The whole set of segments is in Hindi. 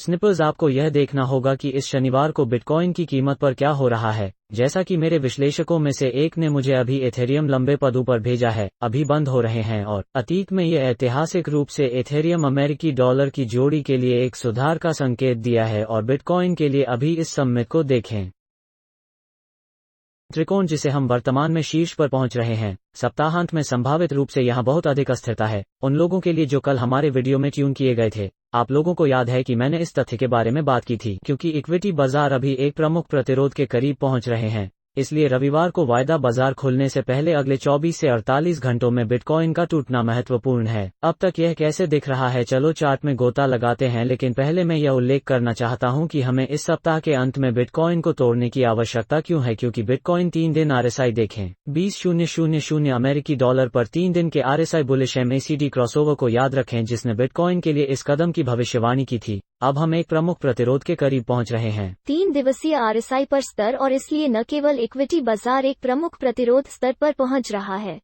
स्निपर्स, आपको यह देखना होगा कि इस शनिवार को बिटकॉइन की कीमत पर क्या हो रहा है। जैसा कि मेरे विश्लेषकों में से एक ने मुझे अभी एथेरियम लंबे पदों पर भेजा है, अभी बंद हो रहे हैं और अतीत में ये ऐतिहासिक रूप से एथेरियम अमेरिकी डॉलर की जोड़ी के लिए एक सुधार का संकेत दिया है और बिटकॉइन के लिए अभी इस सममित को देखें। त्रिकोण जिसे हम वर्तमान में शीर्ष पर पहुंच रहे हैं, सप्ताहांत में संभावित रूप से यहां बहुत अधिक अस्थिरता है। उन लोगों के लिए जो कल हमारे वीडियो में ट्यून किए गए थे, आप लोगों को याद है कि मैंने इस तथ्य के बारे में बात की थी, क्योंकि इक्विटी बाजार अभी एक प्रमुख प्रतिरोध के करीब पहुंच रहे हैं। इसलिए रविवार को वायदा बाजार खुलने से पहले अगले 24 से 48 घंटों में बिटकॉइन का टूटना महत्वपूर्ण है। अब तक यह कैसे दिख रहा है, चलो चार्ट में गोता लगाते हैं, लेकिन पहले मैं यह उल्लेख करना चाहता हूं कि हमें इस सप्ताह के अंत में बिटकॉइन को तोड़ने की आवश्यकता क्यों है, क्योंकि बिटकॉइन 3 दिन RSI देखें 20,000 अमेरिकी डॉलर पर 3 दिन के RSI बुलिश MACD क्रॉसओवर को याद रखें, जिसने बिटकॉइन के लिए इस कदम की भविष्यवाणी की थी। अब हम एक प्रमुख प्रतिरोध के करीब पहुंच रहे हैं, 3 दिवसीय RSI पर स्तर, और इसलिए न केवल इक्विटी बाजार एक प्रमुख प्रतिरोध स्तर पर पहुंच रहा है।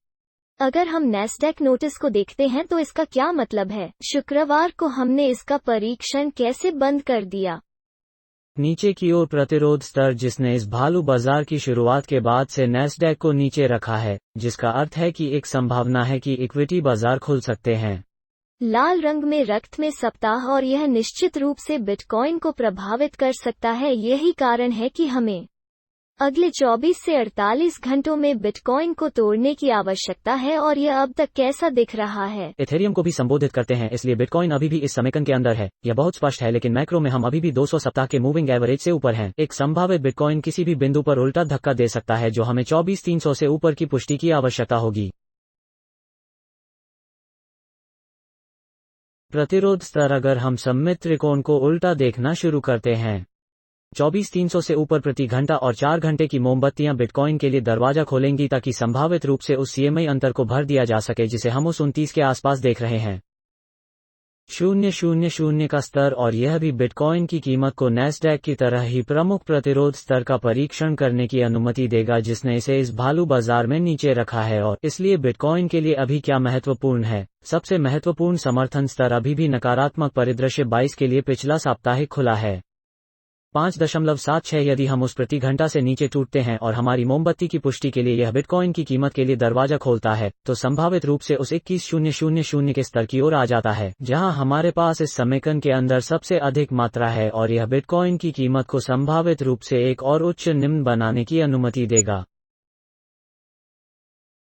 अगर हम नैस्डैक नोटिस को देखते हैं तो इसका क्या मतलब है? शुक्रवार को हमने इसका परीक्षण कैसे बंद कर दिया? नीचे की ओर प्रतिरोध स्तर जिसने इस भालू बाजार की शुरुआत के बाद से नैस्डैक को नीचे रखा है, जिसका अर्थ है कि एक संभावना है कि इक्विटी बाजार खुल सकते हैं। लाल रंग में रक्त में सप्ताह, और यह निश्चित रूप से बिटकॉइन को प्रभावित कर सकता है। यही कारण है कि हमें अगले 24 से 48 घंटों में बिटकॉइन को तोड़ने की आवश्यकता है, और यह अब तक कैसा दिख रहा है। एथेरियम को भी संबोधित करते हैं, इसलिए बिटकॉइन अभी भी इस समीकरण के अंदर है। यह बहुत स्पष्ट है, लेकिन मैक्रो में हम अभी भी 200 सप्ताह के मूविंग एवरेज से ऊपर हैं। एक संभावित बिटकॉइन किसी भी बिंदु पर उल्टा धक्का दे सकता है, जो हमें 24,300 से ऊपर की पुष्टि की आवश्यकता होगी। प्रतिरोध स्तर, अगर हम सममित त्रिकोण को उल्टा देखना शुरू करते हैं, 24,300 से ऊपर प्रति घंटा और 4 घंटे की मोमबत्तियां बिटकॉइन के लिए दरवाजा खोलेंगी, ताकि संभावित रूप से उस CME अंतर को भर दिया जा सके जिसे हम उस 29 के आसपास देख रहे हैं। 0,000 का स्तर, और यह भी बिटकॉइन की कीमत को नैस्डैक की तरह ही प्रमुख प्रतिरोध स्तर का परीक्षण करने की अनुमति देगा, जिसने इसे इस भालू बाजार में नीचे रखा है। और इसलिए बिटकॉइन के लिए अभी क्या महत्वपूर्ण है? सबसे महत्वपूर्ण समर्थन स्तर अभी भी नकारात्मक परिदृश्य 22 के लिए पिछला साप्ताहिक खुला है 5.76। यदि हम उस प्रति घंटा से नीचे टूटते हैं और हमारी मोमबत्ती की पुष्टि के लिए यह बिटकॉइन की कीमत के लिए दरवाजा खोलता है, तो संभावित रूप से उस 21,000 के स्तर की ओर आ जाता है, जहां हमारे पास इस समीकरण के अंदर सबसे अधिक मात्रा है, और यह बिटकॉइन की कीमत को संभावित रूप से एक और उच्च निम्न बनाने की अनुमति देगा।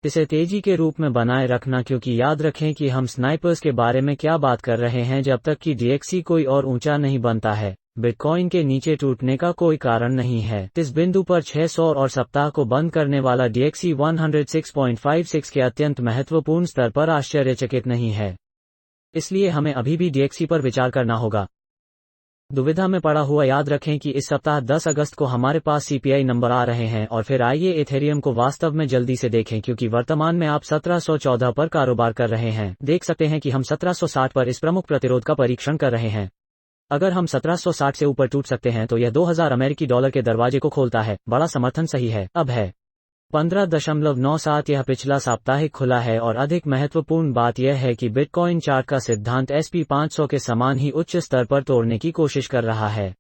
इसे तेजी के रूप में बनाए रखना, क्योंकि याद रखें कि हम स्नाइपर्स के बारे में क्या बात कर रहे हैं। जब तक कि DXY कोई और ऊंचा नहीं बनता है, बिटकॉइन के नीचे टूटने का कोई कारण नहीं है। इस बिंदु पर 600 और सप्ताह को बंद करने वाला DXY 106.56 के अत्यंत महत्वपूर्ण स्तर पर आश्चर्यचकित नहीं है, इसलिए हमें अभी भी DXY पर विचार करना होगा। दुविधा में पड़ा हुआ याद रखें कि इस सप्ताह 10 अगस्त को हमारे पास CPI नंबर आ रहे हैं, और फिर आइए एथेरियम को वास्तव में जल्दी से देखें, क्योंकि वर्तमान में आप 1714 पर कारोबार कर रहे हैं। देख सकते हैं कि हम 1760 पर इस प्रमुख प्रतिरोध का परीक्षण कर रहे हैं। अगर हम 1760 से ऊपर टूट सकते हैं तो यह 2000 अमेरिकी डॉलर के दरवाजे को खोलता है। बड़ा समर्थन सही है। अब है 15.97। यह पिछला साप्ताहिक खुला है, और अधिक महत्वपूर्ण बात यह है कि बिटकॉइन चार्ट का सिद्धांत SP 500 के समान ही उच्च स्तर पर तोड़ने की कोशिश कर रहा है,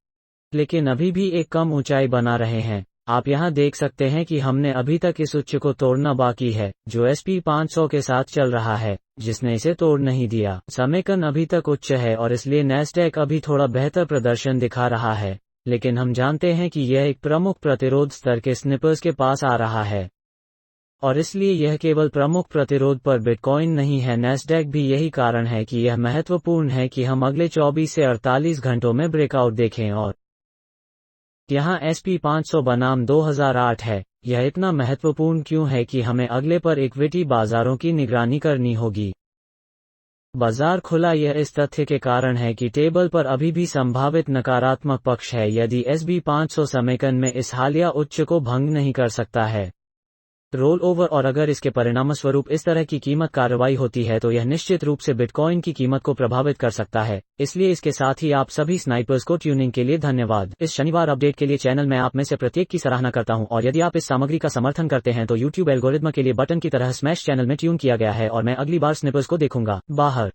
लेकिन अभी भी एक कम ऊंचाई बना रहे हैं। आप यहां देख सकते हैं कि हमने अभी तक इस उच्च को तोड़ना बाकी है, जो SP 500 के साथ चल रहा है, जिसने इसे तोड़ नहीं दिया। समीकरण अभी तक उच्च है, और इसलिए नैस्डैक अभी थोड़ा बेहतर प्रदर्शन दिखा रहा है, लेकिन हम जानते हैं कि यह एक प्रमुख प्रतिरोध स्तर के स्निपर्स के पास आ रहा है, और इसलिए यह केवल प्रमुख प्रतिरोध पर बिटकॉइन नहीं है, नैस्डैक भी। यही कारण है कि यह महत्वपूर्ण है कि हम अगले 24 से 48 घंटों में ब्रेकआउट देखें। और यहाँ SP 500 बनाम 2008 है। यह इतना महत्वपूर्ण क्यों है कि हमें अगले पर इक्विटी बाजारों की निगरानी करनी होगी। बाजार खुला यह इस तथ्य के कारण है कि टेबल पर अभी भी संभावित नकारात्मक पक्ष है। यदि SP 500 समीकरण में इस हालिया उच्च को भंग नहीं कर सकता है, रोल ओवर, और अगर इसके परिणामस्वरूप इस तरह की कीमत कार्रवाई होती है, तो यह निश्चित रूप से बिटकॉइन की कीमत को प्रभावित कर सकता है। इसलिए इसके साथ ही आप सभी स्नाइपर्स को ट्यूनिंग के लिए धन्यवाद। इस शनिवार अपडेट के लिए चैनल में आप में से प्रत्येक की सराहना करता हूं, और यदि आप इस सामग्री का समर्थन करते हैं तो YouTube एल्गोरिथ्म के लिए बटन की तरह स्मैश चैनल में ट्यून किया गया है, और मैं अगली बार स्निपर्स को देखूंगा। बाहर।